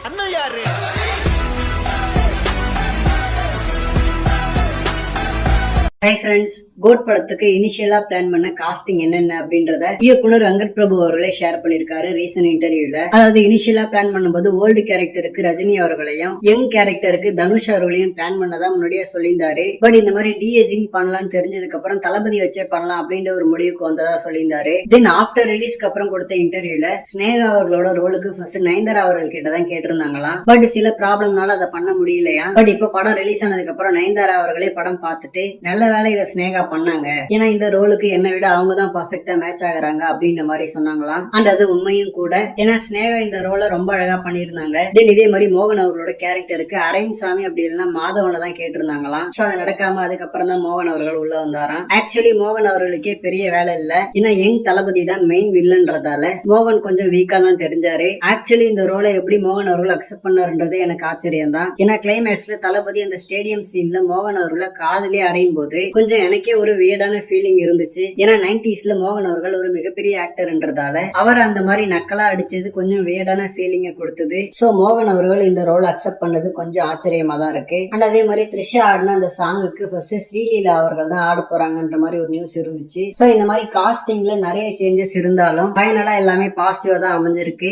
அண்ணன் யாரு? Hi friends, code படத்துக்கு இனிஷியலா பிளான் பண்ண காஸ்டிங் என்னென்ன அப்படின்றத இயக்குனர் வெங்கட் பிரபு அவர்களே ஷேர் பண்ணிருக்காரு ரீசன்ட் இன்டர்வியூல. அதாவது இனிஷியலா பிளான் பண்ணும்போது ஓல்டு கேரக்டருக்கு ரஜினி அவர்களையும் யங் கேரக்டருக்கு தனுஷ் அவர்களையும் பிளான் பண்ணதா முன்னாடியே சொல்லியிருந்தாரு. பட் இந்த மாதிரி டிஏஜிங் பண்ணலாம்னு தெரிஞ்சதுக்கு அப்புறம் தளபதி வச்சே பண்ணலாம் அப்படின்ற ஒரு முடிவுக்கு வந்ததா சொல்லியிருந்தாரு. தென் ஆஃப்டர் ரிலீஸ்க்கு அப்புறம் கொடுத்த இன்டர்வியூல ஸ்னேகா அவர்களோட ரோலுக்கு ஃபர்ஸ்ட் நயன்தாரா அவர்கள் கிட்டதான் கேட்டிருந்தாங்களாம். பட் சில ப்ராப்ளம்னால அதை பண்ண முடியலையா. பட் இப்ப படம் ரிலீஸ் ஆனதுக்கு அப்புறம் நயன்தாரா அவர்களே படம் பார்த்துட்டு நல்ல வேலை இதை ஸ்னேகா பண்ணாங்க, ஏன்னா இந்த ரோலுக்கு என்னை விட அவங்க தான் பர்ஃபெக்டா மேட்ச் ஆகுறாங்க அப்படின்ற மாதிரி சொன்னாங்களாம். அண்ட் அது உண்மையும் கூட, ஏன்னா ஸ்னேகா இந்த ரோலை ரொம்ப அழகா பண்ணிருந்தாங்க. தென் இதே மாதிரி மோகன் அவர்களோட கேரக்டருக்கு அரவிந்த்சாமி அப்படி இல்லைன்னா மாதவனை தான் கேட்டிருந்தாங்களாம். சோ அது நடக்காம அதுக்கப்புறம் தான் மோகன் அவர்கள் உள்ள வந்தாராம். ஆக்சுவலி மோகன் அவர்களுக்கே பெரிய வேலை இல்ல, ஏன்னா யங் தளபதி தான் மெயின் வில்லன்றதால மோகன் கொஞ்சம் வீக்கா தான் தெரிஞ்சாரு. ஆக்சுவலி இந்த ரோலை எப்படி மோகன் அவர்கள் அக்செப்ட் பண்ணாருன்றது எனக்கு ஆச்சரியம் தான். ஏன்னா கிளைமேக்ஸ்ல தளபதி அந்த ஸ்டேடியம் சீன்ல மோகன் அவர்களை காதலே அறையும் போது கொஞ்சம் எனக்கே ஒரு வியர்டான ஃபீலிங் இருந்துச்சு. ஏன்னா 90sல மோகன் அவர்கள் ஒரு மிகப்பெரிய ஆக்டர்ன்றதால அவர் அந்த மாதிரி நக்கலா அடிச்சது கொஞ்சம் வியர்டான ஃபீலிங்க கொடுத்தது. சோ மோகன் அவர்கள் இந்த ரோல் அக்செப்ட் பண்ணது கொஞ்சம் ஆச்சரியமா தான் இருக்கு. அண்ட் அதே மாதிரி த்ரிஷா ஆடின அந்த சாங்குக்கு ஃபர்ஸ்ட் ஸ்ரீலீலா அவர்கள் தான் ஆட போறாங்கன்ற மாதிரி ஒரு நியூஸ் இருந்துச்சு. சோ இந்த மாதிரி காஸ்டிங்ல நிறைய சேஞ்சஸ் இருந்தாலும் ஃபைனலா எல்லாமே பாசிட்டிவா தான் அமைஞ்சிருக்கு.